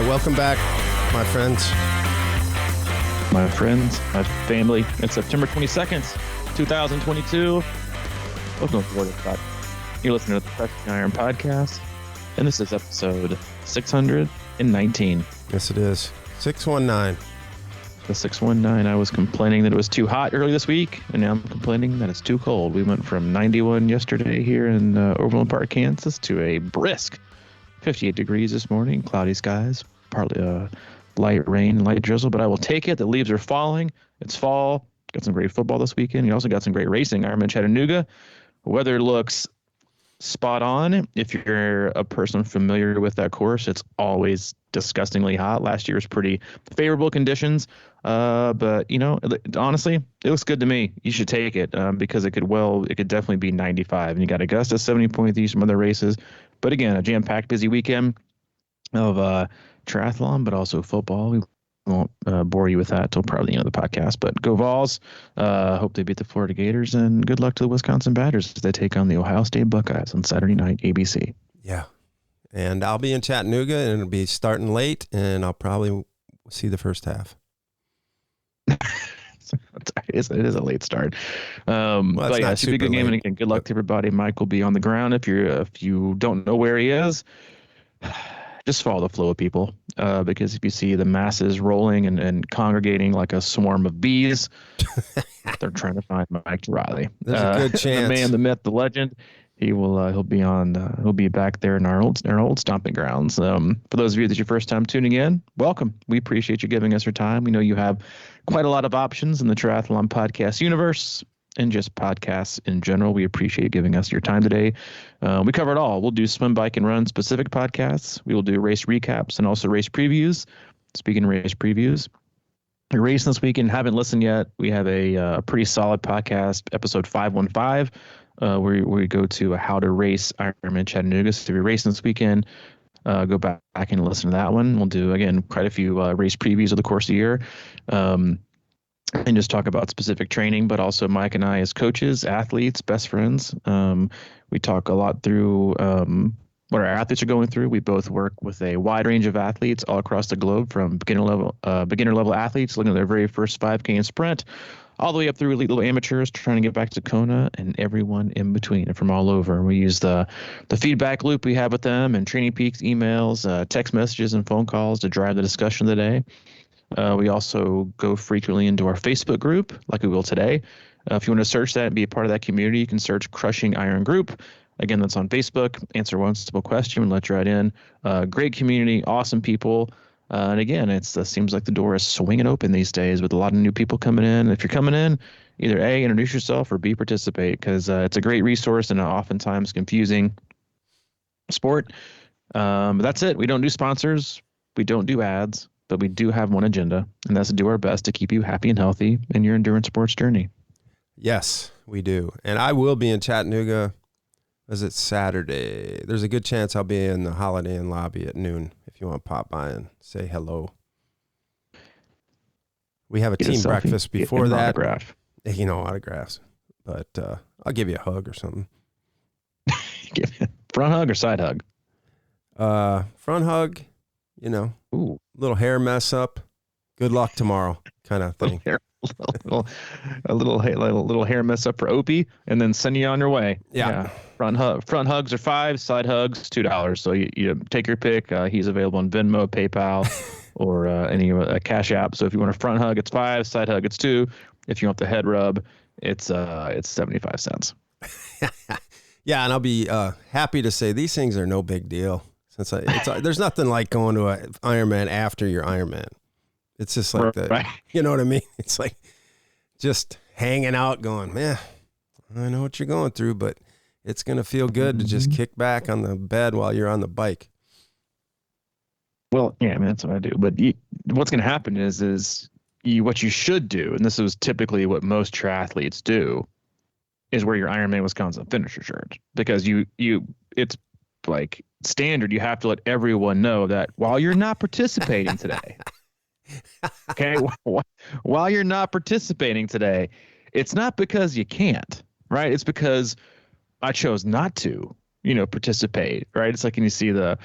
right, welcome back, my friends. My friends, my family. It's September 22nd, 2022. Welcome aboard. You're listening to the CrushingIron podcast, and this is episode 619. Yes, it is. 619. The 619. I was complaining that it was too hot early this week, and now I'm complaining that it's too cold. We went from 91 yesterday here in Overland Park, Kansas, to a brisk 58 degrees this morning. Cloudy skies, partly light rain, light drizzle, but I will take it. The leaves are falling. It's fall. Got some great football this weekend. You also got some great racing. Ironman Chattanooga. Weather looks spot on. If you're a person familiar with that course, it's always disgustingly hot. Last year was pretty favorable conditions, but you know, honestly, it looks good to me. You should take it because it could definitely be 95. And you got Augusta 70.3, some other races, but again, a jam-packed, busy weekend of triathlon, but also football. We won't bore you with that till probably the end of the podcast, but go Vols. Hope they beat the Florida Gators, and good luck to the Wisconsin Badgers as they take on the Ohio State Buckeyes on Saturday night, ABC. Yeah. And I'll be in Chattanooga, and it'll be starting late, and I'll probably see the first half. It is a late start. But yeah, it should be a good game. And again, good luck to everybody. Mike will be on the ground. If you don't know where he is, just follow the flow of people, because if you see the masses rolling and congregating like a swarm of bees, they're trying to find Mike Tarrolly. There's a good chance. The man, the myth, the legend. He'll be back there in our old stomping grounds. For those of you that's your first time tuning in, welcome. We appreciate you giving us your time. We know you have quite a lot of options in the triathlon podcast universe and just podcasts in general. We appreciate you giving us your time today. We cover it all. We'll do swim, bike, and run specific podcasts. We will do race recaps and also race previews. Speaking of race previews, you're racing this weekend, haven't listened yet, we have a pretty solid podcast, episode 515, where we go to how to race Ironman Chattanooga. So if you're racing this weekend, go back and listen to that one. We'll do, again, quite a few race previews over the course of the year. And just talk about specific training, but also Mike and I as coaches, athletes, best friends. We talk a lot through what our athletes are going through. We both work with a wide range of athletes all across the globe, from beginner level athletes looking at their very first 5K and sprint, all the way up through elite little amateurs trying to get back to Kona, and everyone in between and from all over. And we use the feedback loop we have with them, and Training Peaks emails, text messages, and phone calls to drive the discussion of the day. We also go frequently into our Facebook group, like we will today. If you want to search that and be a part of that community, you can search Crushing Iron Group. Again, that's on Facebook. Answer one simple question and let you right in. Great community, awesome people. And again, it seems like the door is swinging open these days with a lot of new people coming in. If you're coming in, either A, introduce yourself, or B, participate, because it's a great resource and an oftentimes confusing sport. But that's it. We don't do sponsors. We don't do ads. But we do have one agenda, and that's to do our best to keep you happy and healthy in your endurance sports journey. Yes, we do. And I will be in Chattanooga. Is it Saturday? There's a good chance I'll be in the Holiday Inn lobby at noon if you want to pop by and say hello. We have a team breakfast before that. Autograph. Autographs. But I'll give you a hug or something. Front hug or side hug? Front hug, Ooh. Little hair mess up. Good luck tomorrow kind of thing. A little hair mess up for Opie, and then send you on your way. Yeah. Front hugs are $5, side hugs $2. So you take your pick. He's available on Venmo, PayPal, or any Cash App. So if you want a front hug, it's $5. Side hug, it's $2. If you want the head rub, it's 75 cents. Yeah, and I'll be happy to say these things are no big deal. There's nothing like going to an Ironman after your Ironman. It's just like right. You know what I mean? It's like just hanging out going, man, I know what you're going through, but it's going to feel good to just kick back on the bed while you're on the bike. Well, yeah, I mean, that's what I do. But what's going to happen is what you should do, and this is typically what most triathletes do, is wear your Ironman Wisconsin Finisher shirt, because it's like standard. You have to let everyone know that while you're not participating today, okay, while you're not participating today, it's not because you can't, right? It's because I chose not to, participate, right? It's like when you see the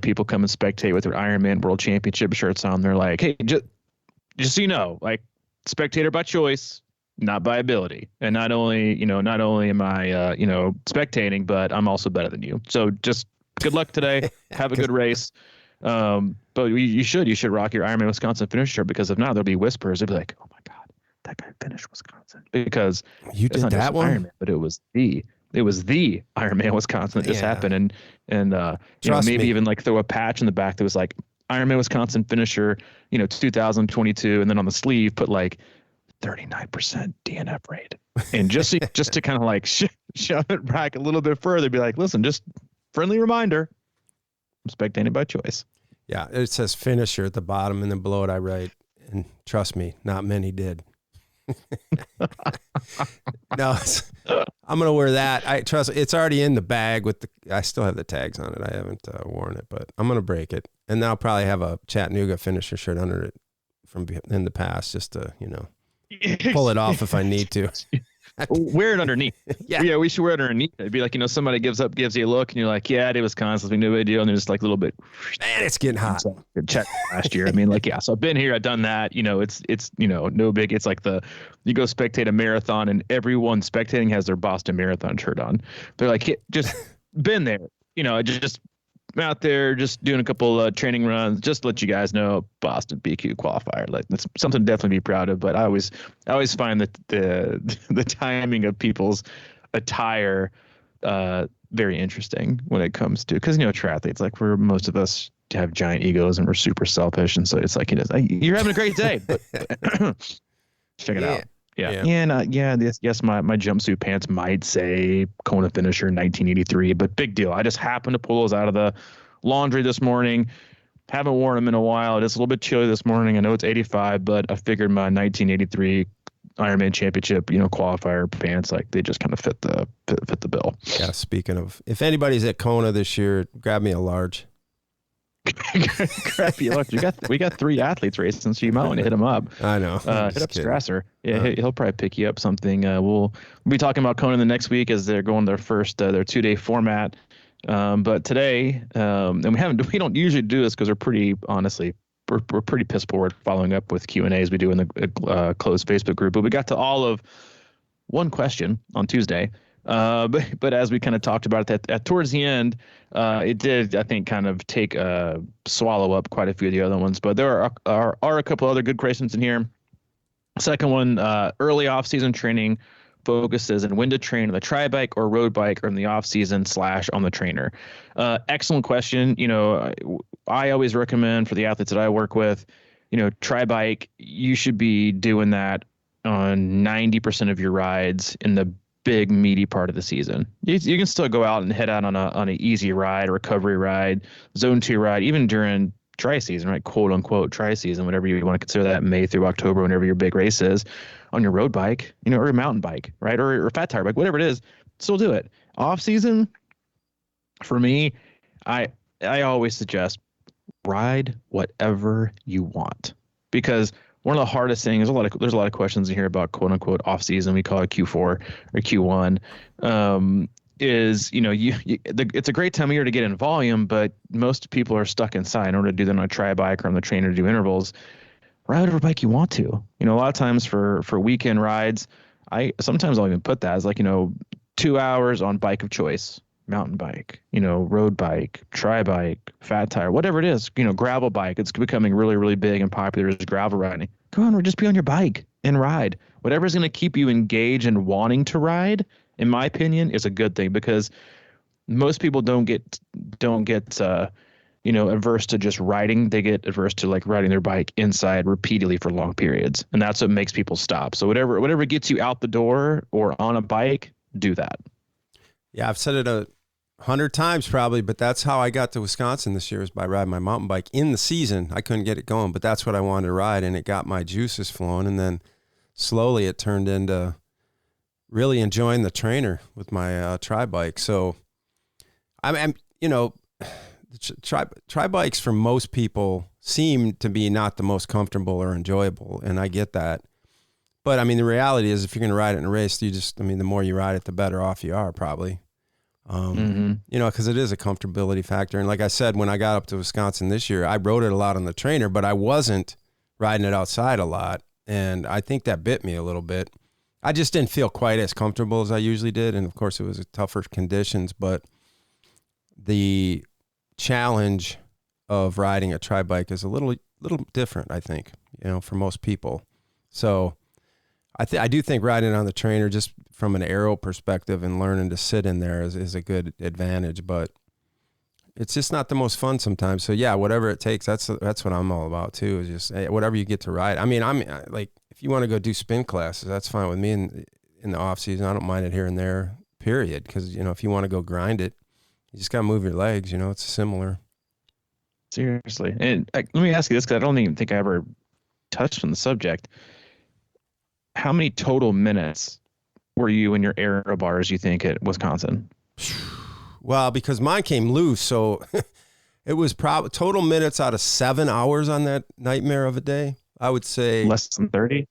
people come and spectate with their Ironman World Championship shirts on. They're like, hey, just so you know, like, spectator by choice, not by ability. And not only am I, spectating, but I'm also better than you. So just good luck today. Have a good race. But you should rock your Ironman Wisconsin Finisher shirt, because if not, there'll be whispers. They'll be like, oh my God, that guy finished Wisconsin, because you did that one, Ironman, but it was the Ironman Wisconsin that just happened. And maybe even like throw a patch in the back that was like Ironman Wisconsin Finisher, 2022. And then on the sleeve, put like 39% DNF rate. And just to kind of like shove it back a little bit further, be like, listen, just friendly reminder, I'm spectating by choice. Yeah. It says finisher at the bottom, and then below it I write, and trust me, not many did. No, I'm gonna wear that. I trust it's already in the bag with I still have the tags on it. I haven't worn it, but I'm gonna break it, and then I'll probably have a Chattanooga Finisher shirt under it from in the past, just to pull it off if I need to. Wear it underneath. Yeah, we should wear it underneath. It'd be like, somebody gives you a look, and you're like, yeah, it was Wisconsin, no big deal, and there's like a little bit. Man, it's getting hot. So, check last year. I mean, like, yeah. So I've been here, I've done that. It's no big. It's like you go spectate a marathon, and everyone spectating has their Boston Marathon shirt on. They're like, just been there. Just out there, just doing a couple training runs. Just to let you guys know, Boston BQ qualifier. Like, that's something to definitely be proud of. But I always find that the timing of people's attire very interesting when it comes to, because triathletes, like, most of us have giant egos and we're super selfish, and so it's like, you're having a great day, but check it out. Yeah. Yes, my jumpsuit pants might say Kona Finisher 1983, but big deal. I just happened to pull those out of the laundry this morning. Haven't worn them in a while. It is a little bit chilly this morning. I know it's 85, but I figured my 1983 Ironman Championship, qualifier pants, like, they just kind of fit the bill. Yeah. Speaking of, if anybody's at Kona this year, grab me a large. Crappy luck. We got 3 athletes racing, so you might want to hit him up. I know. Hit up Strasser. Yeah, he'll probably pick you up something. We'll be talking about Kona the next week as they're going their first their 2-day format. But today, and we don't usually do this because we're pretty piss poor at following up with Q&As we do in the closed Facebook group. But we got to all of one question on Tuesday. But as we kind of talked about it towards the end, it did, I think, kind of swallow up quite a few of the other ones. But there are a couple other good questions in here. Second one, early off-season training focuses on when to train on the tri-bike or road bike, or in the off-season / on the trainer. Excellent question. I always recommend for the athletes that I work with, tri-bike, you should be doing that on 90% of your rides in the big meaty part of the season. You can still go out and head out on an easy ride, a recovery ride, zone 2 ride, even during tri season, right? Quote unquote tri season, whatever you want to consider that, May through October, whenever your big race is, on your road bike, or a mountain bike, right? Or a fat tire bike, whatever it is, still do it. Off season, for me, I always suggest ride whatever you want, because one of the hardest things, there's a lot of questions in here about quote unquote off season. We call it Q4 or Q1. Is it's a great time of year to get in volume, but most people are stuck inside. In order to do that on a tri bike or on the trainer to do intervals, ride whatever bike you want to. A lot of times for weekend rides, sometimes I'll even put that as 2 hours on bike of choice. Mountain bike, road bike, tri bike, fat tire, whatever it is, gravel bike. It's becoming really, really big and popular as gravel riding. Go on, or just be on your bike and ride. Whatever's going to keep you engaged and wanting to ride, in my opinion, is a good thing, because most people don't get averse to just riding. They get averse to riding their bike inside repeatedly for long periods, and that's what makes people stop. So whatever gets you out the door or on a bike, do that. Yeah, I've said it 100 times probably, but that's how I got to Wisconsin this year, is by riding my mountain bike in the season. I couldn't get it going, but that's what I wanted to ride, and it got my juices flowing. And then slowly it turned into really enjoying the trainer with my tri bike. So I'm tri bikes for most people seem to be not the most comfortable or enjoyable, and I get that. But the reality is, if you're going to ride it in a race, the more you ride it, the better off you are, probably. You know, because it is a comfortability factor. And like I said, when I got up to Wisconsin this year, I rode it a lot on the trainer, but I wasn't riding it outside a lot. And I think that bit me a little bit. I just didn't feel quite as comfortable as I usually did. And of course, it was tougher conditions, but the challenge of riding a tri bike is a little different, I think, you know, for most people. So I do think riding on the trainer, just from an aero perspective and learning to sit in there is a good advantage, but it's just not the most fun sometimes. So yeah, whatever it takes, that's what I'm all about too, is just whatever you get to ride. I mean, like, if you want to go do spin classes, that's fine with me in the off season. I don't mind it here and there, period. Cause you know, if you want to go grind it, you just got to move your legs, you know, it's similar. Seriously. And let me ask you this, cause I don't even think I ever touched on the subject. How many total minutes were you in your aero bars, you think, at Wisconsin? Well, because mine came loose, so it was probably total minutes out of 7 hours on that nightmare of a day. I would say less than 30.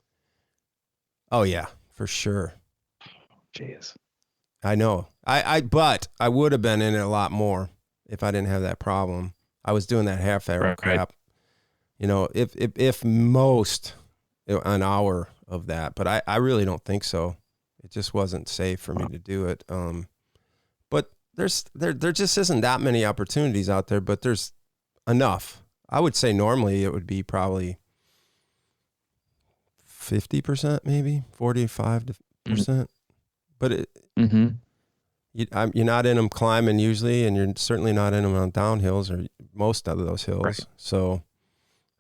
Oh yeah, for sure. Jeez. I know. But I would have been in it a lot more if I didn't have that problem. I was doing that half aero crap. You know, if most, you know, an hour of that, but I really don't think so. It just wasn't safe for me to do it. But there just isn't that many opportunities out there, but there's enough. I would say normally it would be probably 50%, maybe 45%. But you're not in them climbing usually, and you're certainly not in them on downhills or most of those hills. Right. So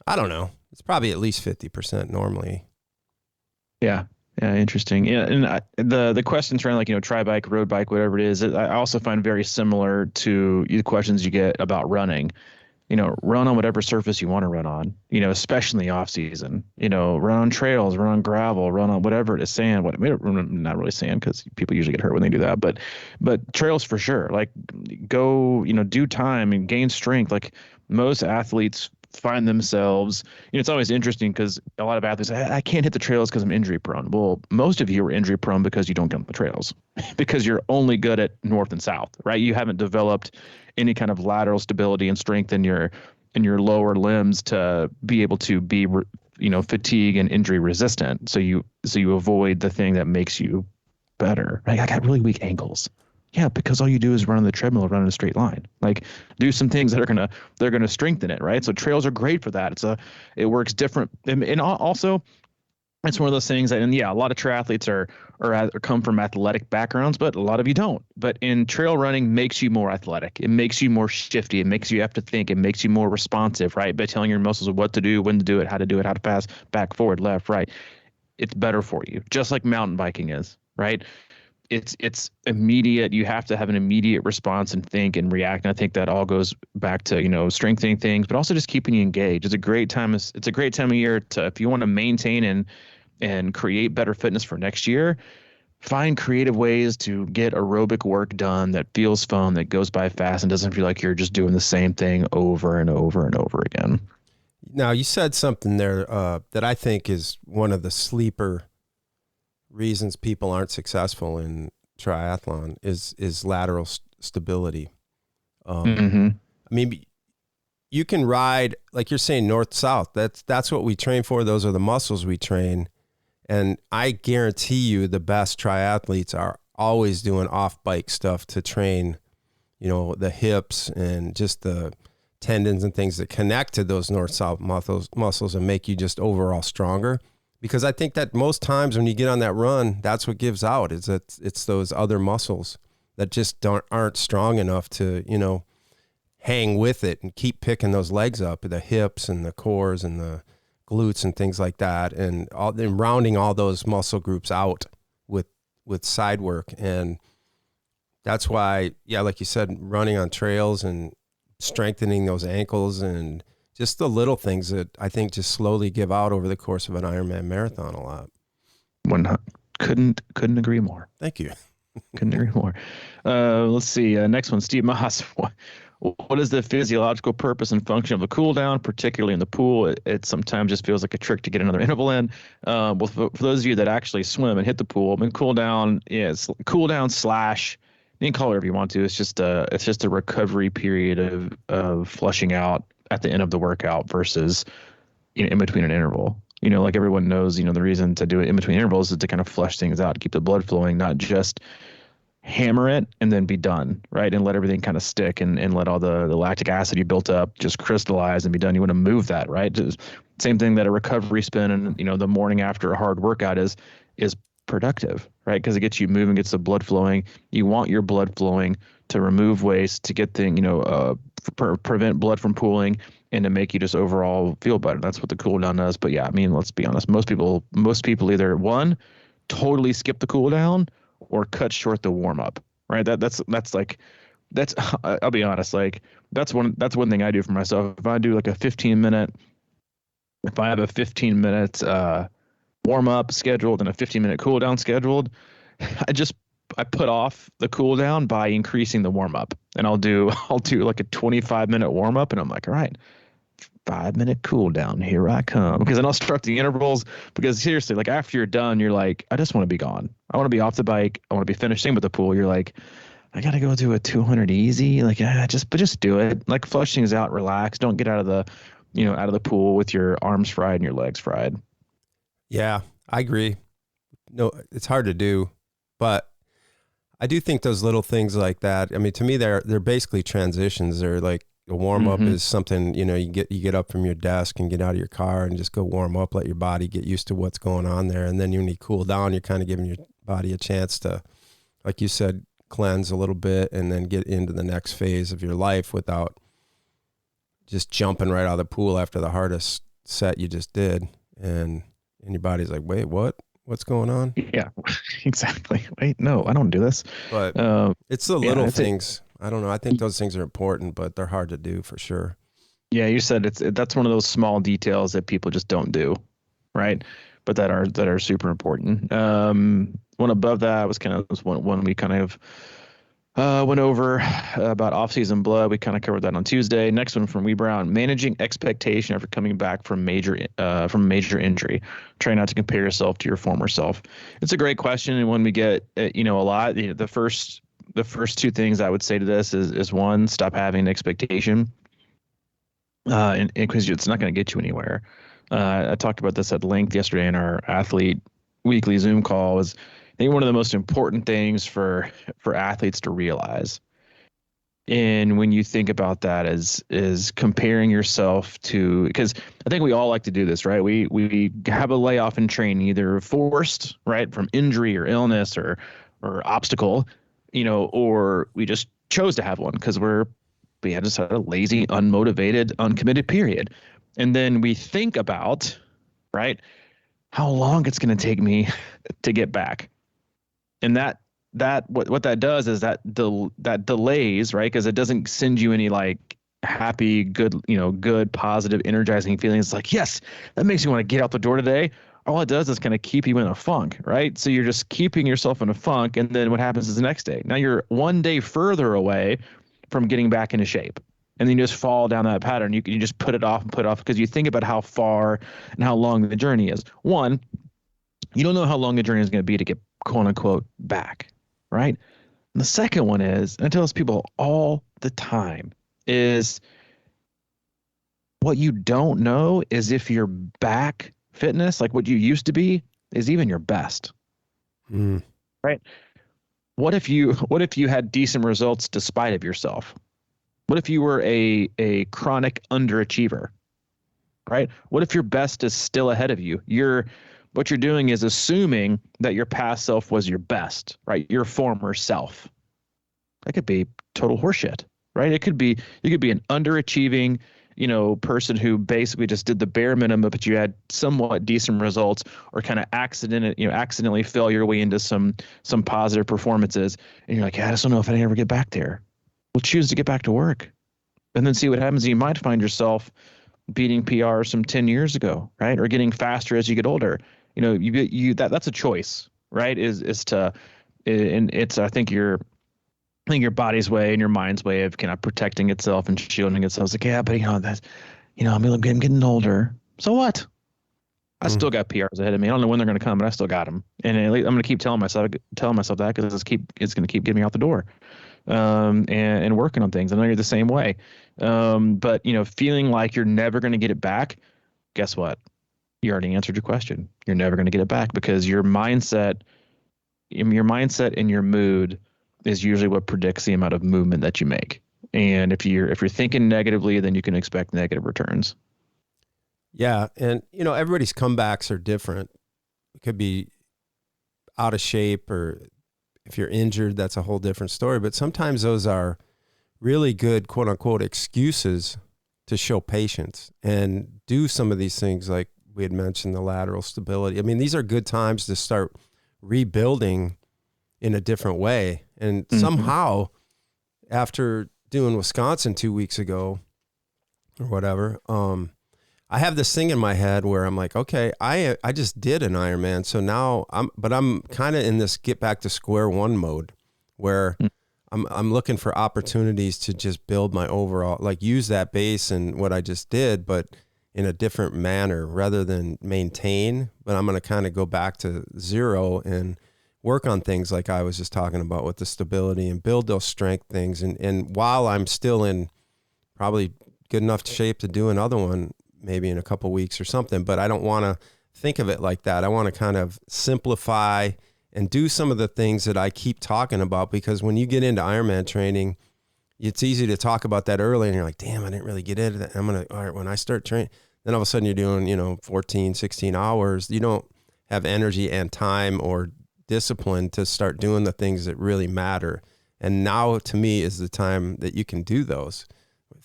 I don't know. It's probably at least 50% normally. Yeah. Yeah. Interesting. Yeah. And the questions around, like, you know, tri bike, road bike, whatever it is, I also find very similar to the questions you get about running. You know, run on whatever surface you want to run on, you know, especially off season, you know, run on trails, run on gravel, run on whatever it is, sand, not really sand, because people usually get hurt when they do that, but trails for sure. Like, go, you know, do time and gain strength. Like, most athletes find themselves, you know, it's always interesting because a lot of athletes say, I can't hit the trails because I'm injury prone. Well, most of you are injury prone because you don't get on the trails because you're only good at north and south, right? You haven't developed any kind of lateral stability and strength in your lower limbs to be able to be, you know, fatigue and injury resistant. So you avoid the thing that makes you better, right? I got really weak ankles. Yeah, because all you do is run on the treadmill, run in a straight line. Like, do some things that are they're gonna strengthen it, right? So trails are great for that. It works different, and also it's one of those things that, and yeah, a lot of triathletes are come from athletic backgrounds, but a lot of you don't. But in trail running, makes you more athletic. It makes you more shifty. It makes you have to think. It makes you more responsive, right? By telling your muscles what to do, when to do it, how to pass, back, forward, left, right. It's better for you, just like mountain biking is, right? It's immediate. You have to have an immediate response and think and react. And I think that all goes back to, you know, strengthening things, but also just keeping you engaged. It's a great time. It's a great time of year to, if you want to maintain and create better fitness for next year, find creative ways to get aerobic work done that feels fun, that goes by fast, and doesn't feel like you're just doing the same thing over and over and over again. Now, you said something there that I think is one of the sleeper reasons people aren't successful in triathlon is lateral stability. I mean, you can ride, like you're saying, north south. That's what we train for. Those are the muscles we train. And I guarantee you the best triathletes are always doing off bike stuff to train, you know, the hips and just the tendons and things that connect to those north south muscles and make you just overall stronger. Because I think that most times when you get on that run, that's what gives out. It's those other muscles that just aren't strong enough to, you know, hang with it and keep picking those legs up, the hips and the cores and the glutes and things like that, and rounding all those muscle groups out with side work. And that's why, yeah, like you said, running on trails and strengthening those ankles and just the little things that I think just slowly give out over the course of an Ironman marathon a lot. Couldn't agree more. Thank you. Couldn't agree more. Let's see. Next one, Steve Moss. What is the physiological purpose and function of a cool down, particularly in the pool? It sometimes just feels like a trick to get another interval in. Well, for those of you that actually swim and hit the pool, I mean, cool down / You can call it whatever you want to. It's just a recovery period of flushing out at the end of the workout versus, in between an interval. Like everyone knows, the reason to do it in between intervals is to kind of flush things out, keep the blood flowing, not just hammer it and then be done, right? And let everything kind of stick and let all the lactic acid you built up just crystallize and be done. You want to move that, right? Just same thing that a recovery spin and, the morning after a hard workout is productive, right? Because it gets you moving, gets the blood flowing. You want your blood flowing to remove waste, to get prevent blood from pooling, and to make you just overall feel better. That's what the cool down does. But yeah, I mean, let's be honest. Most people either one, totally skip the cool down or cut short the warm up, right? That's I'll be honest. Like that's one thing I do for myself. If I do like if I have a 15-minute warm up scheduled and a 15-minute cool down scheduled, I put off the cool down by increasing the warm up, and I'll do like a 25-minute warm up, and I'm like, all right, 5-minute cool down, here I come. Because then I'll start the intervals, because seriously, like after you're done, you're like, I just want to be gone. I want to be off the bike. I want to be finishing with the pool. You're like, I got to go do a 200 easy. Like, just do it. Like flush things out, relax. Don't get out of the pool with your arms fried and your legs fried. Yeah, I agree. No, it's hard to do, but I do think those little things like that, I mean, to me, they're basically transitions. They're like a warm up is something, you get up from your desk and get out of your car and just go warm up, let your body get used to what's going on there. And then when you cool down, you're kind of giving your body a chance to, like you said, cleanse a little bit and then get into the next phase of your life without just jumping right out of the pool after the hardest set you just did. And your body's like, wait, what? What's going on? Yeah, exactly. Wait, no, I don't do this. But it's the little things. I don't know. I think those things are important, but they're hard to do for sure. Yeah, you said that's one of those small details that people just don't do, right? But that are super important. One above that was kind of one we kind of went over about off-season blood. We kind of covered that on Tuesday. Next one from Wee Brown: managing expectation after coming back from major injury. Try not to compare yourself to your former self. It's a great question, and one we get a lot. The first two things I would say to this is one, stop having an expectation, and because it's not going to get you anywhere. I talked about this at length yesterday in our athlete weekly Zoom call. I think one of the most important things for athletes to realize, and when you think about that, is comparing yourself to, because I think we all like to do this, right? We have a layoff in training, either forced, right, from injury or illness or obstacle, or we just chose to have one because we had just had a lazy, unmotivated, uncommitted period. And then we think about, right, how long it's going to take me to get back. And what that does is that delays, right? Because it doesn't send you any like happy, good, positive, energizing feelings. It's like, yes, that makes you want to get out the door today. All it does is kind of keep you in a funk, right? So you're just keeping yourself in a funk. And then what happens is the next day, now you're one day further away from getting back into shape. And then you just fall down that pattern. You just put it off because you think about how far and how long the journey is. One, you don't know how long the journey is going to be to get quote unquote back, right? And the second one is, and I tell this people all the time, is what you don't know is if your back fitness, like what you used to be, is even your best. Right? What if you had decent results despite of yourself? What if you were a chronic underachiever? Right? What if your best is still ahead of you? What you're doing is assuming that your past self was your best, right? Your former self. That could be total horseshit, right? You could be an underachieving, person who basically just did the bare minimum, but you had somewhat decent results, or kind of accidentally fell your way into some positive performances. And you're like, I just don't know if I ever get back there. Well, choose to get back to work and then see what happens. You might find yourself beating PRs from 10 years ago, right? Or getting faster as you get older. That's a choice, right? I think your body's way and your mind's way of kind of protecting itself and shielding itself. It's like, yeah, but I'm getting older. So what? I still got PRs ahead of me. I don't know when they're going to come, but I still got them. And at least I'm going to keep telling myself that because it's going to keep getting me out the door, and working on things. I know you're the same way. But feeling like you're never going to get it back. Guess what? You already answered your question. You're never going to get it back because your mindset and your mood is usually what predicts the amount of movement that you make. And if you're thinking negatively, then you can expect negative returns. Yeah. And, everybody's comebacks are different. It could be out of shape, or if you're injured, that's a whole different story. But sometimes those are really good, quote unquote, excuses to show patience and do some of these things like we had mentioned, the lateral stability. I mean, these are good times to start rebuilding in a different way. And somehow, after doing Wisconsin 2 weeks ago or whatever, I have this thing in my head where I'm like, okay, I just did an Ironman. So now I'm kind of in this get back to square one mode where I'm looking for opportunities to just build my overall, like use that base and what I just did, but in a different manner rather than maintain. But I'm going to kind of go back to zero and work on things like I was just talking about with the stability and build those strength things. And while I'm still in probably good enough shape to do another one, maybe in a couple weeks or something, but I don't want to think of it like that. I want to kind of simplify and do some of the things that I keep talking about, because when you get into Ironman training, it's easy to talk about that early and you're like, damn, I didn't really get into that. All right, when I start training, then all of a sudden you're doing, 14, 16 hours. You don't have energy and time or discipline to start doing the things that really matter. And now to me is the time that you can do those.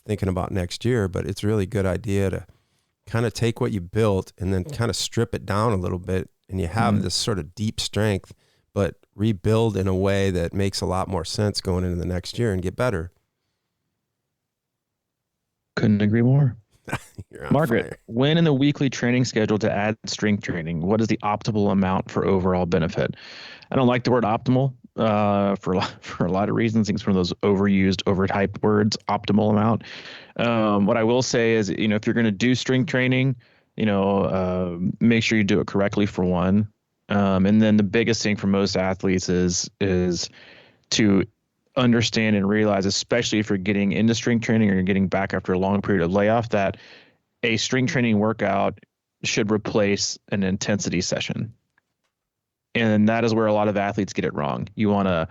Thinking about next year, but it's really a good idea to kind of take what you built and then kind of strip it down a little bit, and you have this sort of deep strength, but rebuild in a way that makes a lot more sense going into the next year and get better. Couldn't agree more. Margaret, fire. when in the weekly training schedule to add strength training, what is the optimal amount for overall benefit? I don't like the word optimal for a lot of reasons. I think it's one of those overused, overhyped words, optimal amount. What I will say is, if you're going to do strength training, make sure you do it correctly for one. And then the biggest thing for most athletes is to understand and realize, especially if you're getting into strength training or you're getting back after a long period of layoff, that a strength training workout should replace an intensity session. And that is where a lot of athletes get it wrong. You want to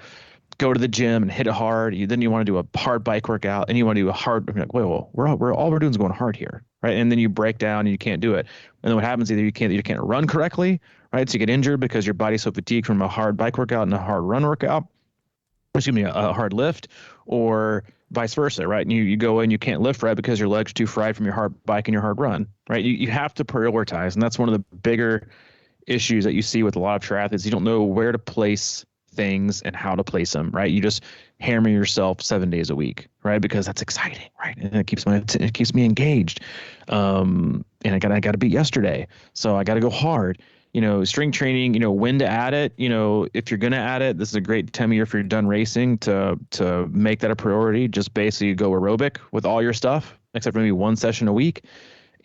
go to the gym and hit it hard. Then you want to do a hard bike workout, and you want to do a hard. Like, wait, well, all we're doing is going hard here, right? And then you break down and you can't do it. And then what happens? Either you can't run correctly, right? So you get injured because your body's so fatigued from a hard bike workout and a hard run workout. Excuse me, a hard lift, or vice versa, right? And you go in, you can't lift right because your legs are too fried from your hard bike and your hard run, right? You have to prioritize, and that's one of the bigger issues that you see with a lot of triathletes. You don't know where to place things and how to place them, right? You just hammer yourself 7 days a week, right? Because that's exciting, right? And it keeps me engaged. And I gotta beat yesterday, so I gotta go hard. Strength training, when to add it, if you're going to add it, this is a great time of year if you're done racing to make that a priority. Just basically go aerobic with all your stuff, except for maybe one session a week,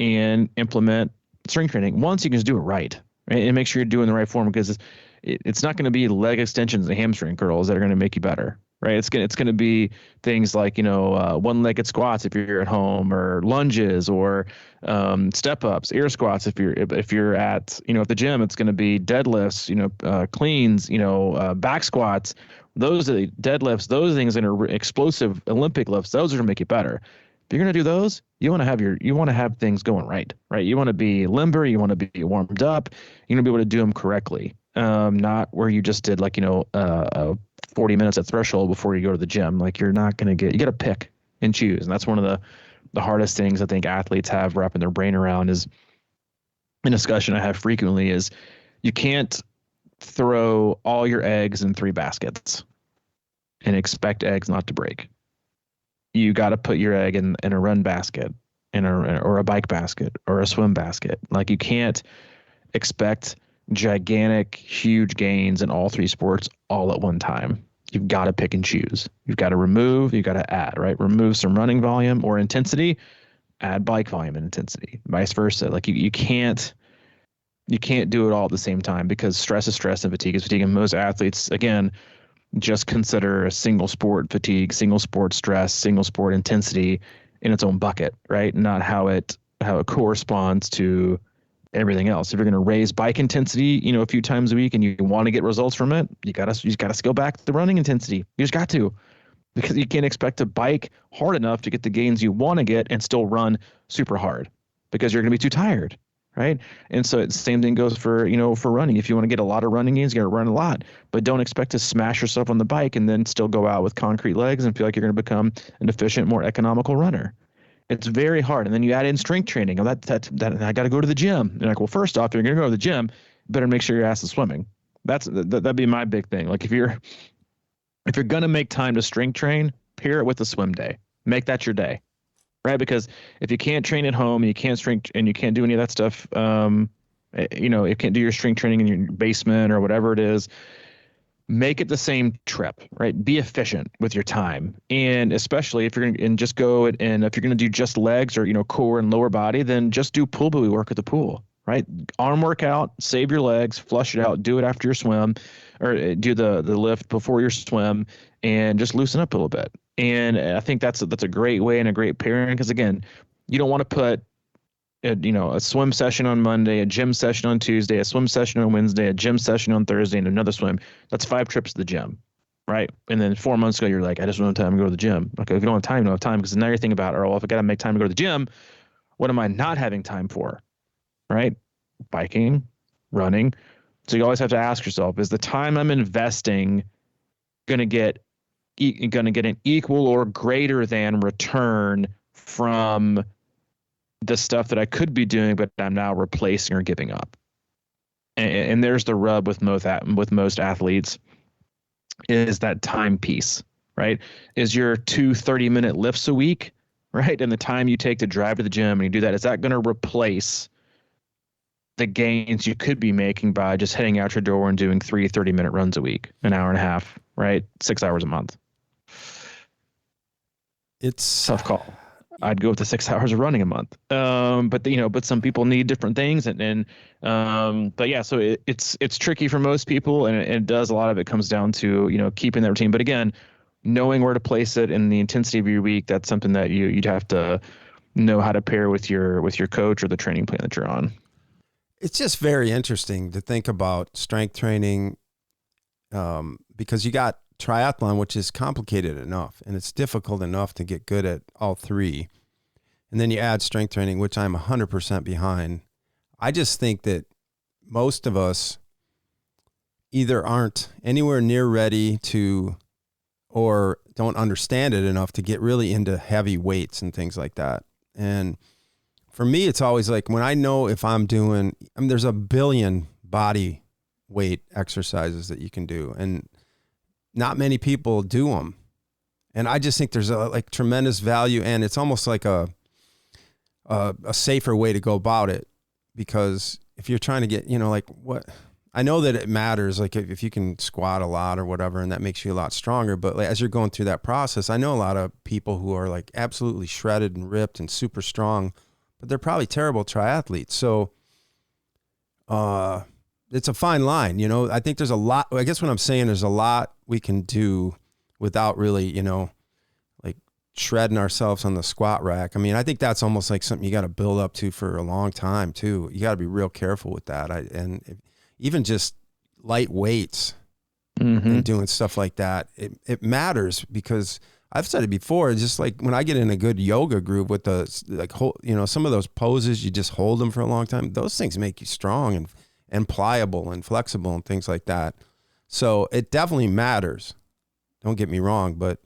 and implement strength training. Once you can just do it right? And make sure you're doing the right form, because it's not going to be leg extensions and hamstring curls that are going to make you better, right? It's going to be things like, one-legged squats if you're at home, or lunges, or step ups, air squats. If you're at, at the gym, it's going to be deadlifts, cleans, back squats. Those are the deadlifts. Those things that are explosive Olympic lifts. Those are going to make you better. If you're going to do those, you want to have things going right? You want to be limber. You want to be warmed up. You want to be able to do them correctly. Not where you just did 40 minutes at threshold before you go to the gym. You got to pick and choose. And that's one of the hardest things I think athletes have wrapping their brain around. Is a discussion I have frequently is you can't throw all your eggs in 3 baskets and expect eggs not to break. You got to put your egg in a run basket, or a bike basket, or a swim basket. You can't expect gigantic, huge gains in all 3 sports all at one time. You've got to pick and choose. You've got to remove, you've got to add, right? Remove some running volume or intensity, add bike volume and intensity, vice versa. You can't You can't do it all at the same time because stress is stress and fatigue is fatigue. And most athletes, again, just consider a single sport fatigue, single sport stress, single sport intensity in its own bucket, right? Not how it corresponds to everything else. If you're going to raise bike intensity, a few times a week and you want to get results from it, you just got to scale back the running intensity. You just got to, because you can't expect to bike hard enough to get the gains you want to get and still run super hard because you're going to be too tired. Right. And so the same thing goes for running. If you want to get a lot of running gains, you got to run a lot, but don't expect to smash yourself on the bike and then still go out with concrete legs and feel like you're going to become an efficient, more economical runner. It's very hard. And then you add in strength training. Oh, that I got to go to the gym. You're like, well, first off, you're going to go to the gym, better make sure your ass is swimming. That'd be my big thing. Like if you're going to make time to strength train, pair it with a swim day. Make that your day. Right, because if you can't train at home and you can't do any of that stuff, you can't do your strength training in your basement or whatever it is, make it the same trip, right? Be efficient with your time. And especially if you're going to just go and if you're going to do just legs or, core and lower body, then just do pull buoy work at the pool, right? Arm workout, save your legs, flush it out, do it after your swim or do the lift before your swim and just loosen up a little bit. And I think that's a great way and a great pairing because, again, you don't want to put, a swim session on Monday, a gym session on Tuesday, a swim session on Wednesday, a gym session on Thursday, and another swim. That's 5 trips to the gym, right? And then 4 months ago, you're like, I just don't have time to go to the gym. Okay, if you don't have time, you don't have time because now you're thinking about, well, if I got to make time to go to the gym, what am I not having time for, right? Biking, running. So you always have to ask yourself, is the time I'm investing going to get an equal or greater than return from the stuff that I could be doing, but I'm now replacing or giving up. And there's the rub with most athletes is that time piece, right? Is your 2 30-minute lifts a week, right? And the time you take to drive to the gym and you do that, is that going to replace the gains you could be making by just heading out your door and doing 3 30-minute runs a week, an hour and a half, right? 6 hours a month. It's tough call. I'd go with the 6 hours of running a month. But some people need different things but yeah, so it's tricky for most people and it does, a lot of it comes down to, keeping that routine. But again, knowing where to place it and the intensity of your week, that's something that you'd have to know how to pair with your coach or the training plan that you're on. It's just very interesting to think about strength training because you got triathlon, which is complicated enough, and it's difficult enough to get good at all three. And then you add strength training, which I'm 100% behind. I just think that most of us either aren't anywhere near ready to or don't understand it enough to get really into heavy weights and things like that. And for me, it's always like when I know if I'm doing, there's a billion body weight exercises that you can do, and not many people do them. And I just think there's a tremendous value, and it's almost like a safer way to go about it, because if you're trying to get, what I know that it matters, like if you can squat a lot or whatever, and that makes you a lot stronger. But as you're going through that process, I know a lot of people who are like absolutely shredded and ripped and super strong, but they're probably terrible triathletes. So, it's a fine line, I think there's a lot, I guess what I'm saying, there's a lot we can do without really, like shredding ourselves on the squat rack. I mean, I think that's almost like something you got to build up to for a long time too. You got to be real careful with that. Even just light weights and doing stuff like that, it matters, because I've said it before, just like when I get in a good yoga groove with some of those poses, you just hold them for a long time. Those things make you strong and pliable and flexible and things like that. So it definitely matters. Don't get me wrong, but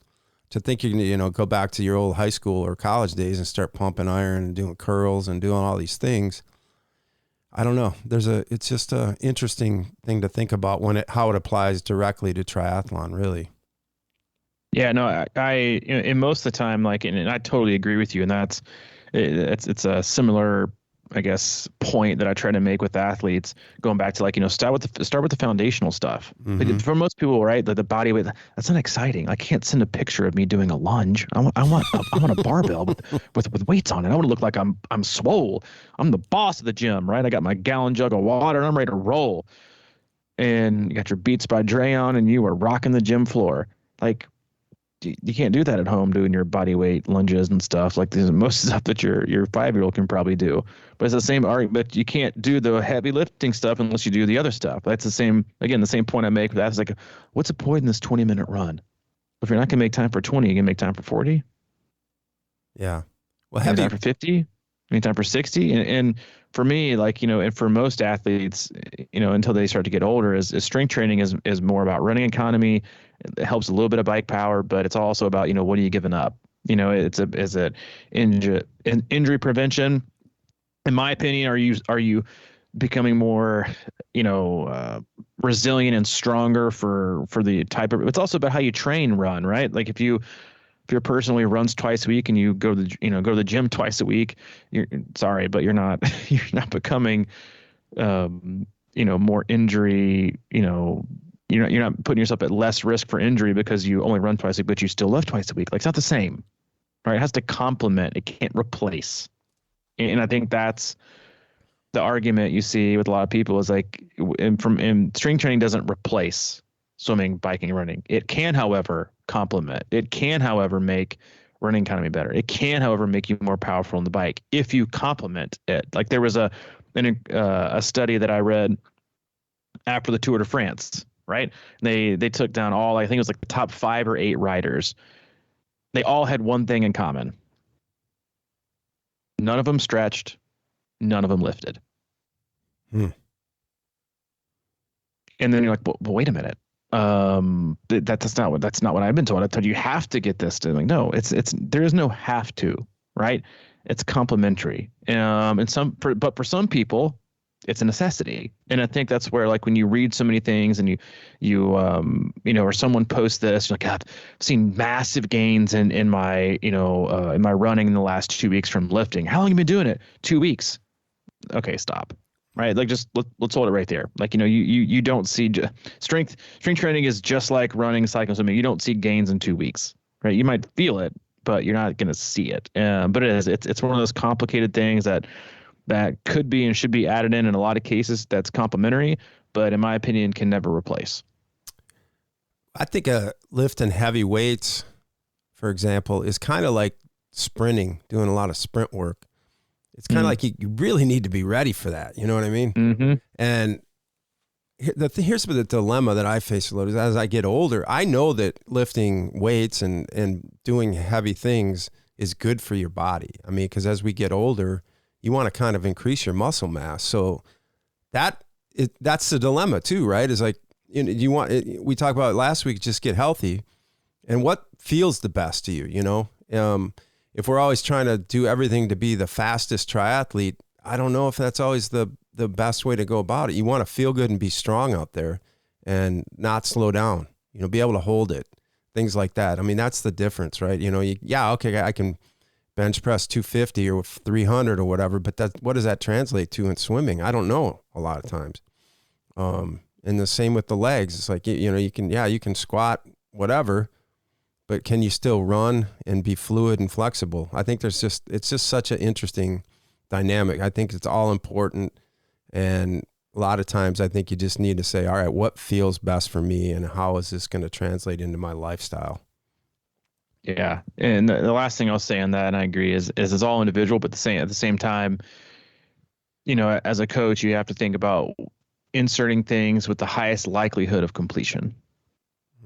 to think you're going to, go back to your old high school or college days and start pumping iron and doing curls and doing all these things, I don't know. It's just a interesting thing to think about how it applies directly to triathlon, really. Yeah, no, and most of the time, and I totally agree with you. And it's a similar I guess, point that I try to make with athletes, going back to like, start with the foundational stuff. Mm-hmm. For most people, right, the body weight, that's not exciting. I can't send a picture of me doing a lunge. I want a barbell with weights on it. I want to look like I'm swole. I'm the boss of the gym, right? I got my gallon jug of water and I'm ready to roll. And you got your Beats by Dre on and you are rocking the gym floor. Like, you can't do that at home doing your body weight lunges and stuff like this. Most stuff that your 5-year-old can probably do. But it's the same argument. But you can't do the heavy lifting stuff unless you do the other stuff. That's the same point I make with that. It's like, what's the point in this 20-minute run? If you're not gonna make time for 20, you can make time for 40. Yeah. Well, Make time for 50. Make time for 60. And for me, like, and for most athletes, until they start to get older, is strength training is more about running economy. It helps a little bit of bike power, but it's also about, what are you giving up? Is it injury prevention? In my opinion, are you becoming more, resilient and stronger for the type of, it's also about how you train, run, right? Like if you're personally runs twice a week and you go to the gym twice a week, but you're not becoming, more injury, you're not putting yourself at less risk for injury because you only run twice a week, but you still lift twice a week. Like, it's not the same, right? It has to complement. It can't replace. And I think that's the argument you see with a lot of people is like, strength training doesn't replace swimming, biking, running. It can, however, complement. It can, however, make running economy better. It can, however, make you more powerful on the bike if you complement it. Like there was a study that I read after the Tour de France, right? They took down all, I think it was like the top 5 or 8 riders. They all had one thing in common. None of them stretched. None of them lifted. And then you're like, but wait a minute. That's not what I've been told. I told you have to get this. Like, no, there is no have to, right? It's complementary. But for some people, it's a necessity. And I think that's where, like, when you read so many things and or someone posts this, you're like, God, I've seen massive gains in my running in the last 2 weeks from lifting. How long have you been doing it? 2 weeks. Okay, stop. Right, like just let's hold it right there. Like, you don't see strength training is just like running, cycling, swimming. You don't see gains in 2 weeks, right? You might feel it, but you're not going to see it. But it's one of those complicated things that could be and should be added in a lot of cases. That's complementary, but in my opinion, can never replace. I think lifting heavy weights, for example, is kind of like sprinting, doing a lot of sprint work. It's kind of like you really need to be ready for that. You know what I mean? Mm-hmm. And here's the dilemma that I face a lot is as I get older, I know that lifting weights and doing heavy things is good for your body. I mean, because as we get older, you want to kind of increase your muscle mass. So that's the dilemma too, right? Is like, we talked about it last week, just get healthy. And what feels the best to you, if we're always trying to do everything to be the fastest triathlete, I don't know if that's always the best way to go about it. You want to feel good and be strong out there and not slow down, be able to hold it, things like that. I mean, that's the difference, right? Okay, I can bench press 250 or 300 or whatever, but what does that translate to in swimming? I don't know a lot of times. And the same with the legs. It's like, you can squat, whatever, but can you still run and be fluid and flexible? I think it's just such an interesting dynamic. I think it's all important. And a lot of times I think you just need to say, all right, what feels best for me and how is this going to translate into my lifestyle? Yeah. And the last thing I'll say on that, and I agree, is it's all individual, but at the same time, as a coach, you have to think about inserting things with the highest likelihood of completion.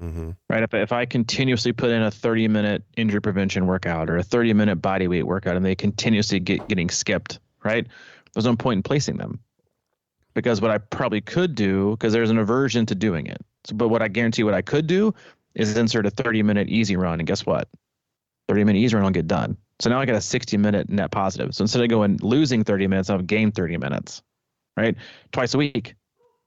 Mm-hmm. Right. If I continuously put in a 30-minute injury prevention workout or a 30-minute body weight workout and they continuously getting skipped, right? There's no point in placing them, because what I probably could do, because there's an aversion to doing it. But what I guarantee what I could do is insert a 30-minute easy run. And guess what? 30-minute easy run will get done. So now I got a 60-minute net positive. So instead of going losing 30 minutes, I've gained 30 minutes, right? Twice a week.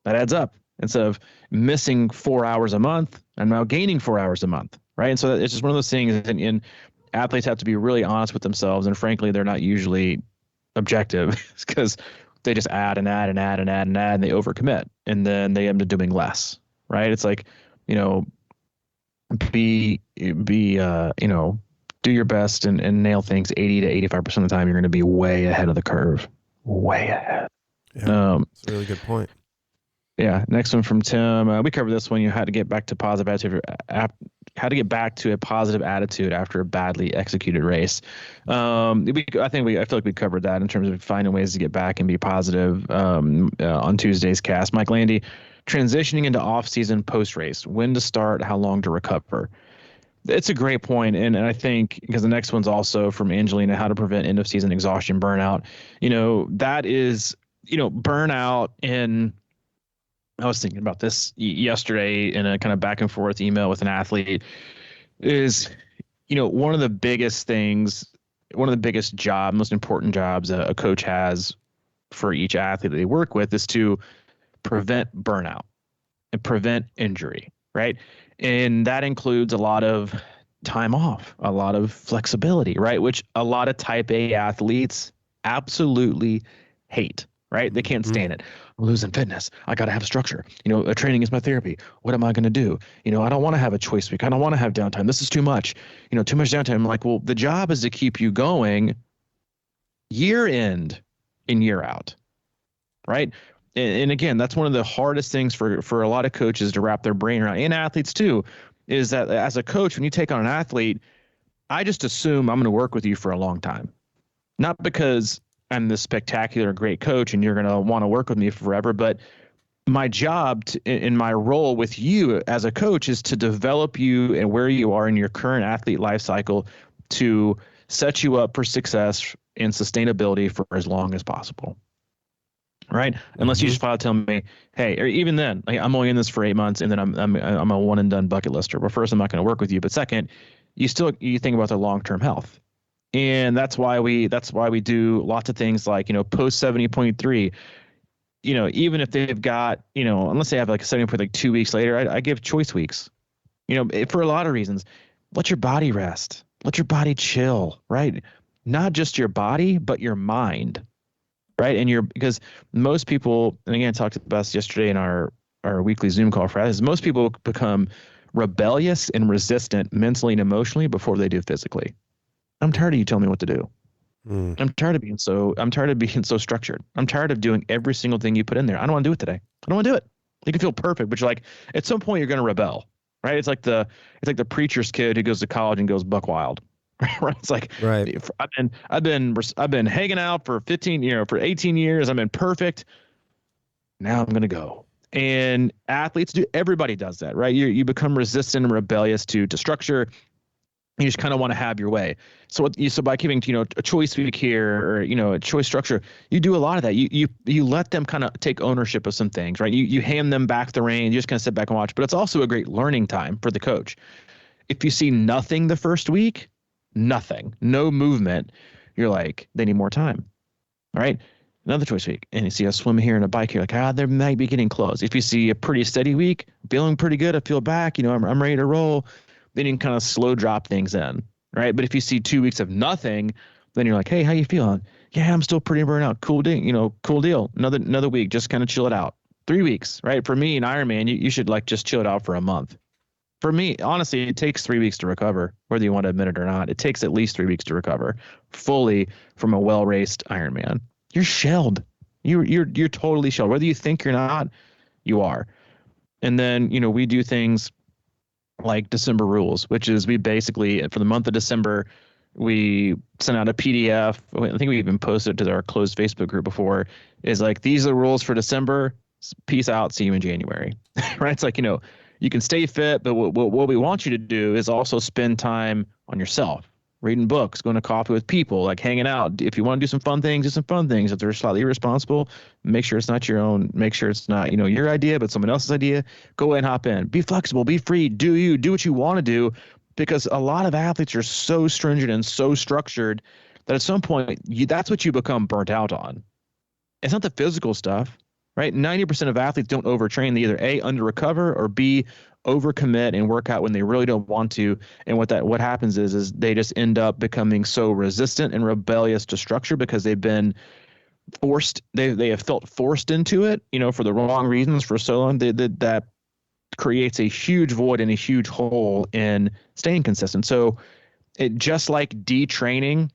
That adds up. Instead of missing 4 hours a month, I'm now gaining 4 hours a month, right? And so it's just one of those things, and athletes have to be really honest with themselves. And frankly, they're not usually objective because they just add and add and add and add and add and they overcommit and then they end up doing less, right? It's like, you know, do your best and nail things 80 to 85% of the time. You're going to be way ahead of the curve, way ahead. Yeah, that's a really good point. Yeah. Next one from Tim. We covered this one. You had to get back to positive attitude. How to get back to a positive attitude after a badly executed race. I feel like we covered that in terms of finding ways to get back and be positive on Tuesday's cast. Mike Landy, transitioning into off-season post-race. When to start, how long to recover. It's a great point, and I think because the next one's also from Angelina, how to prevent end-of-season exhaustion burnout. That is, burnout in – I was thinking about this yesterday in a kind of back and forth email with an athlete is, one of the biggest jobs, most important jobs a coach has for each athlete that they work with is to prevent burnout and prevent injury, right? And that includes a lot of time off, a lot of flexibility, right? Which a lot of type A athletes absolutely hate. Right? They can't stand it. I'm losing fitness. I got to have structure. Training is my therapy. What am I going to do? I don't want to have a choice week. I don't want to have downtime. This is too much. Too much downtime. I'm like, well, the job is to keep you going year in and year out. Right? And again, that's one of the hardest things for a lot of coaches to wrap their brain around, and athletes too, is that as a coach, when you take on an athlete, I just assume I'm going to work with you for a long time. Not because I'm this spectacular, great coach and you're going to want to work with me forever. But my job in my role with you as a coach is to develop you and where you are in your current athlete life cycle to set you up for success and sustainability for as long as possible. Right? Unless you just flat out tell me, hey, or even then, like, I'm only in this for 8 months and then I'm a one and done bucket lister. Well, first, I'm not going to work with you. But second, you think about their long-term health. And that's why we do lots of things like, post 70.3, even if they've got, unless they have like a 70.3 like 2 weeks later, I give choice weeks, for a lot of reasons. Let your body rest. Let your body chill, right? Not just your body, but your mind, right? Because most people, and again, I talked about this yesterday in our weekly Zoom call for us, most people become rebellious and resistant mentally and emotionally before they do physically. I'm tired of you telling me what to do. I'm tired of being so structured. I'm tired of doing every single thing you put in there. I don't want to do it today. I don't want to do it. You can feel perfect, but you're like, at some point you're going to rebel, right? It's like the preacher's kid who goes to college and goes buck wild, right? It's like, right. I've been hanging out for 18 years. I've been perfect. Now I'm going to go. And athletes everybody does that, right? You become resistant and rebellious to structure. You just kind of want to have your way. So by giving, a choice week here or, a choice structure, you do a lot of that. You let them kind of take ownership of some things, right? You hand them back the reins. You just kind of sit back and watch. But it's also a great learning time for the coach. If you see nothing the first week, no movement, you're like, they need more time. All right. Another choice week. And you see a swim here and a bike here, like, they might be getting close. If you see a pretty steady week, feeling pretty good, I feel back, I'm ready to roll. Then you can kind of slow drop things in, right? But if you see 2 weeks of nothing, then you're like, hey, how you feeling? Yeah, I'm still pretty burnt out. Cool deal. Another week, just kind of chill it out. 3 weeks, right? For me, in Ironman, you should like just chill it out for a month. For me, honestly, it takes 3 weeks to recover, whether you want to admit it or not. It takes at least 3 weeks to recover fully from a well-raced Ironman. You're shelled. You're totally shelled. Whether you think you're not, you are. And then, we do things like December rules, which is we basically, for the month of December, we sent out a PDF. I think we even posted it to our closed Facebook group before, is like, these are the rules for December. Peace out. See you in January. Right? It's like, you can stay fit, but what we want you to do is also spend time on yourself, reading books, going to coffee with people, like hanging out. If you want to do some fun things, do some fun things. If they're slightly irresponsible, make sure it's not your own. Make sure it's not, your idea, but someone else's idea. Go ahead and hop in. Be flexible. Be free. Do what you want to do, because a lot of athletes are so stringent and so structured that at some point that's what you become burnt out on. It's not the physical stuff, right? 90% of athletes don't overtrain. They either A, under recover, or B, overcommit and work out when they really don't want to. And what happens is they just end up becoming so resistant and rebellious to structure because they've been forced. They have felt forced into it, for the wrong reasons for so long. That creates a huge void and a huge hole in staying consistent. So it just like detraining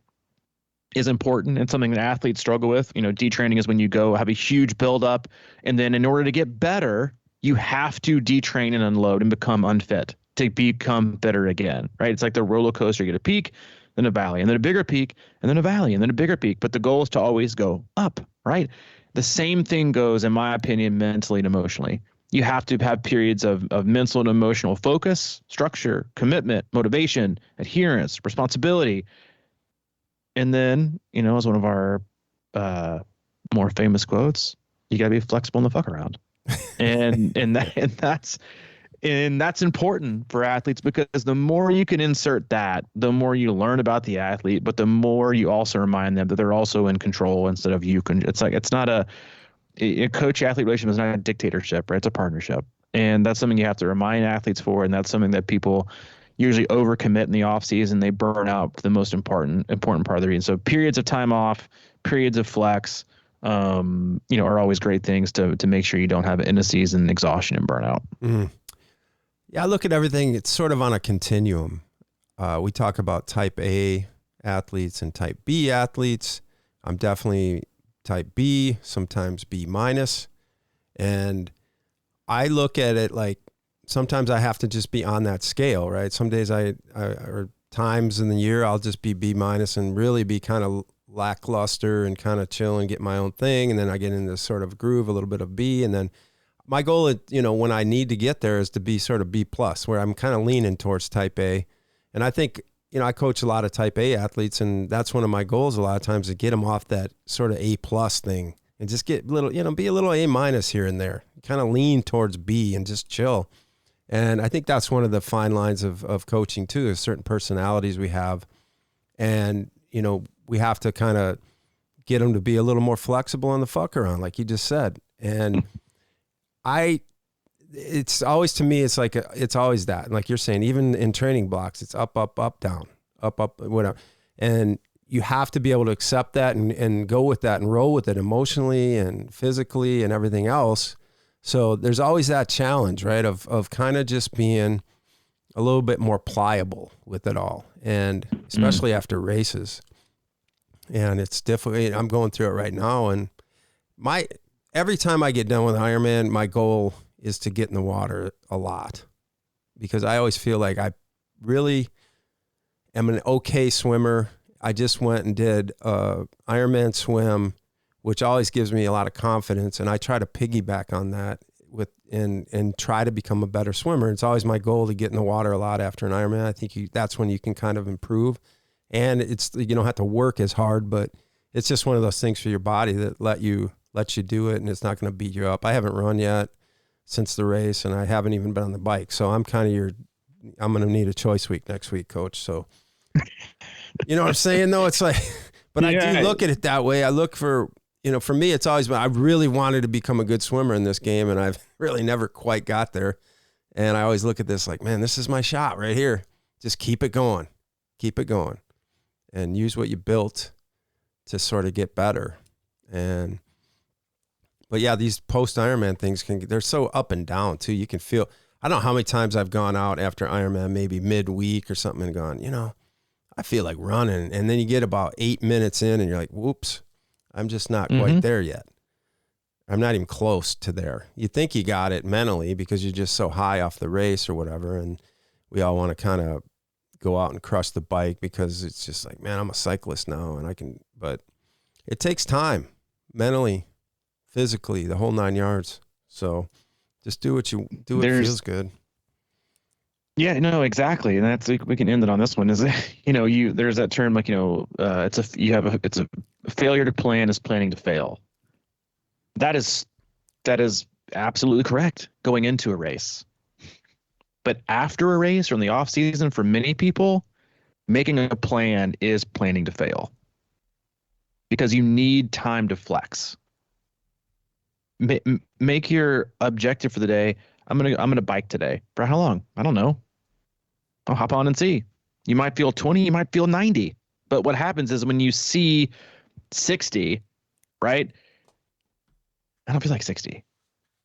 is important and something that athletes struggle with. Detraining is when you go have a huge buildup, and then in order to get better, you have to detrain and unload and become unfit to become fitter again, right? It's like the roller coaster. You get a peak, then a valley, and then a bigger peak, and then a valley, and then a bigger peak. But the goal is to always go up, right? The same thing goes, in my opinion, mentally and emotionally. You have to have periods of mental and emotional focus, structure, commitment, motivation, adherence, responsibility. And then, as one of our more famous quotes, you got to be flexible in the fuck around. and that's important for athletes, because the more you can insert that, the more you learn about the athlete, but the more you also remind them that they're also in control instead of you. It's not a coach-athlete relationship is not a dictatorship, right? It's a partnership. And that's something you have to remind athletes for, and that's something that people usually overcommit in the off season. They burn out the most important part of the reason. So periods of time off, periods of flex, are always great things to make sure you don't have end of season exhaustion and burnout. Mm. Yeah, I look at everything. It's sort of on a continuum. We talk about type A athletes and type B athletes. I'm definitely type B, sometimes B minus. And I look at it like sometimes I have to just be on that scale, right? Some days or times in the year, I'll just be B minus and really be kind of lackluster and kind of chill and get my own thing. And then I get into this sort of groove, a little bit of B. And then my goal, when I need to get there, is to be sort of B plus, where I'm kind of leaning towards type A. And I think, I coach a lot of type A athletes, and that's one of my goals a lot of times, to get them off that sort of A plus thing and just get be a little A minus here and there, kind of lean towards B and just chill. And I think that's one of the fine lines of coaching too, is certain personalities we have. And, we have to kind of get them to be a little more flexible on the fuck around, like you just said. And it's always, to me, it's like, it's always that, like you're saying, even in training blocks, it's up, up, up, down, up, whatever. And you have to be able to accept that and go with that and roll with it emotionally and physically and everything else. So there's always that challenge, right? Of kind of just being a little bit more pliable with it all. And especially after races. And it's difficult. I'm going through it right now. And every time I get done with Ironman, my goal is to get in the water a lot, because I always feel like I really am an okay swimmer. I just went and did a Ironman swim, which always gives me a lot of confidence, and I try to piggyback on that and try to become a better swimmer. It's always my goal to get in the water a lot after an Ironman. I think that's when you can kind of improve, and you don't have to work as hard, but it's just one of those things for your body that lets you do it, and it's not going to beat you up. I haven't run yet since the race, and I haven't even been on the bike. So I'm kind of I'm going to need a choice week next week, coach. So, you know what I'm saying? though? It's like, but yeah. I do look at it that way. I look for, for me, it's always been, I really wanted to become a good swimmer in this game, and I've really never quite got there. And I always look at this like, man, this is my shot right here. Just keep it going, and use what you built to sort of get better. But yeah, these post-Ironman things they're so up and down too. You can feel, I don't know how many times I've gone out after Ironman, maybe midweek or something, and gone, I feel like running. And then you get about 8 minutes in and you're like, whoops, I'm just not quite there yet. I'm not even close to there. You think you got it mentally because you're just so high off the race or whatever. And we all want to kind of go out and crush the bike because it's just like, man, I'm a cyclist now and but it takes time mentally, physically, the whole 9 yards. So just do what feels good. Yeah, no, exactly. And that's, we can end it on this one is, there's that term, like, it's a failure to plan is planning to fail. That is absolutely correct going into a race. But after a race or in the off season, for many people, making a plan is planning to fail, because you need time to flex. Make your objective for the day, I'm gonna bike today. For how long? I don't know. I'll hop on and see. You might feel 20, you might feel 90. But what happens is when you see 60, right? I don't feel like 60.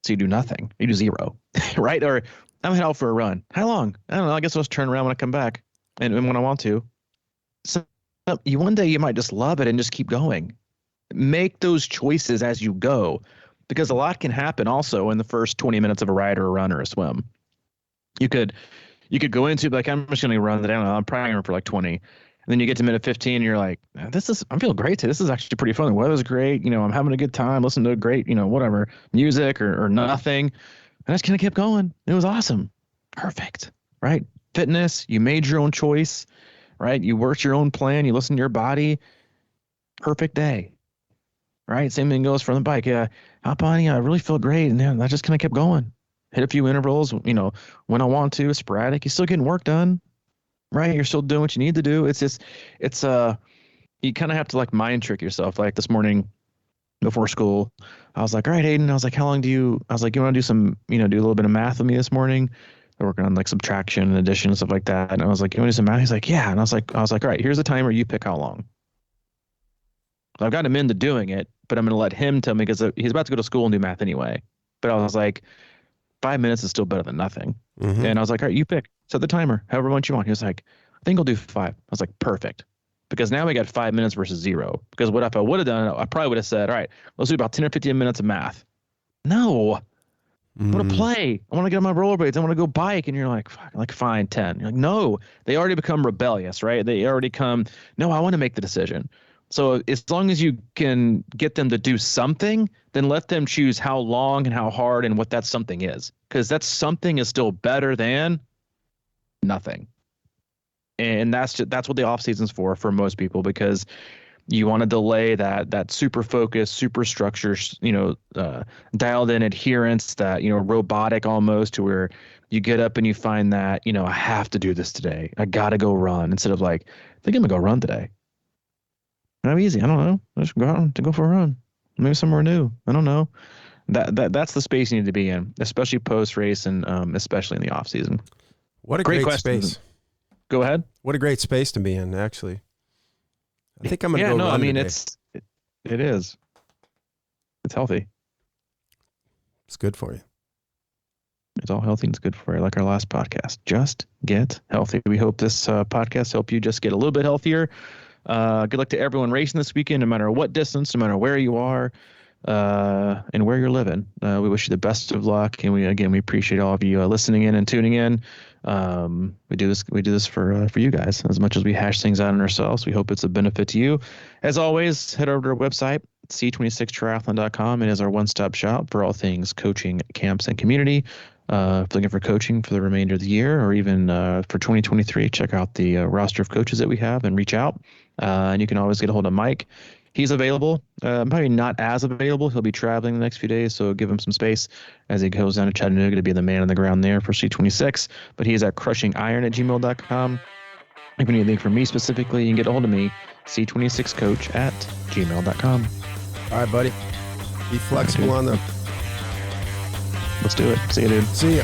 So you do nothing. You do 0, right? Or I'm head out for a run. How long? I don't know. I guess I'll just turn around when I come back and when I want to. So one day you might just love it and just keep going. Make those choices as you go, because a lot can happen also in the first 20 minutes of a ride or a run or a swim. You could go into like, I'm just going to run today. I'm probably going for like 20. And then you get to minute 15 and you're like, I'm feeling great today. This is actually pretty fun. The weather's great. I'm having a good time. Listen to great, whatever music or nothing. And I just kind of kept going. It was awesome. Perfect. Right. Fitness. You made your own choice, right? You worked your own plan. You listened to your body. Perfect day. Right. Same thing goes for the bike. Yeah. Hop on. Yeah. I really feel great. And then I just kind of kept going. Hit a few intervals, when I want to, sporadic. You're still getting work done. Right. You're still doing what you need to do. It's just, you kind of have to like mind trick yourself. Like this morning before school, I was like, all right, Hayden, I was like, how long you want to do some, do a little bit of math with me this morning? They're working on like subtraction and addition and stuff like that. And I was like, you want to do some math? He's like, yeah. And I was like, all right, here's the timer. You pick how long. So I've got him into doing it, but I'm going to let him tell me because he's about to go to school and do math anyway. But I was like, 5 minutes is still better than nothing. Mm-hmm. And I was like, all right, you pick. Set the timer, however much you want. He was like, I think I'll do 5. I was like, perfect. Because now we got 5 minutes versus 0. Because what if I would have done, I probably would have said, all right, let's do about 10 or 15 minutes of math. No. I want to play. I want to get on my rollerblades. I want to go bike. And you're like, fuck, like fine, 10. You're like, no. They already become rebellious, right? They already come, no, I want to make the decision. So as long as you can get them to do something, then let them choose how long and how hard and what that something is. Because that something is still better than nothing. And that's what the off season's for most people, because you want to delay that super focus, super structure, dialed in adherence, that, robotic almost, to where you get up and you find that, I have to do this today. I got to go run, instead of like, I think I'm going to go run today. How easy. I don't know. I just go out to go for a run. Maybe somewhere new. I don't know. That's the space you need to be in, especially post race and especially in the off season. What a great space. Go ahead. What a great space to be in, actually. I think I'm going to go run I mean, today. it is. It's healthy. It's good for you. It's all healthy and it's good for you. Like our last podcast. Just get healthy. We hope this podcast helped you just get a little bit healthier. Good luck to everyone racing this weekend, no matter what distance, no matter where you are, and where you're living. We wish you the best of luck, and we appreciate all of you listening in and tuning in. We do this for you guys as much as we hash things out on ourselves. We hope it's a benefit to you. As always, head over to our website, c26triathlon.com. It is our one-stop shop for all things coaching, camps, and community. If you're looking for coaching for the remainder of the year, or even for 2023, check out the roster of coaches that we have and reach out. And you can always get a hold of Mike. He's available. Probably not as available. He'll be traveling the next few days, so give him some space as he goes down to Chattanooga to be the man on the ground there for C26. But he is at CrushingIron@gmail.com. If you need anything from me specifically, you can get a hold of me, c26coach@gmail.com. All right, buddy. Be flexible on them. Let's do it. See you, dude. See ya.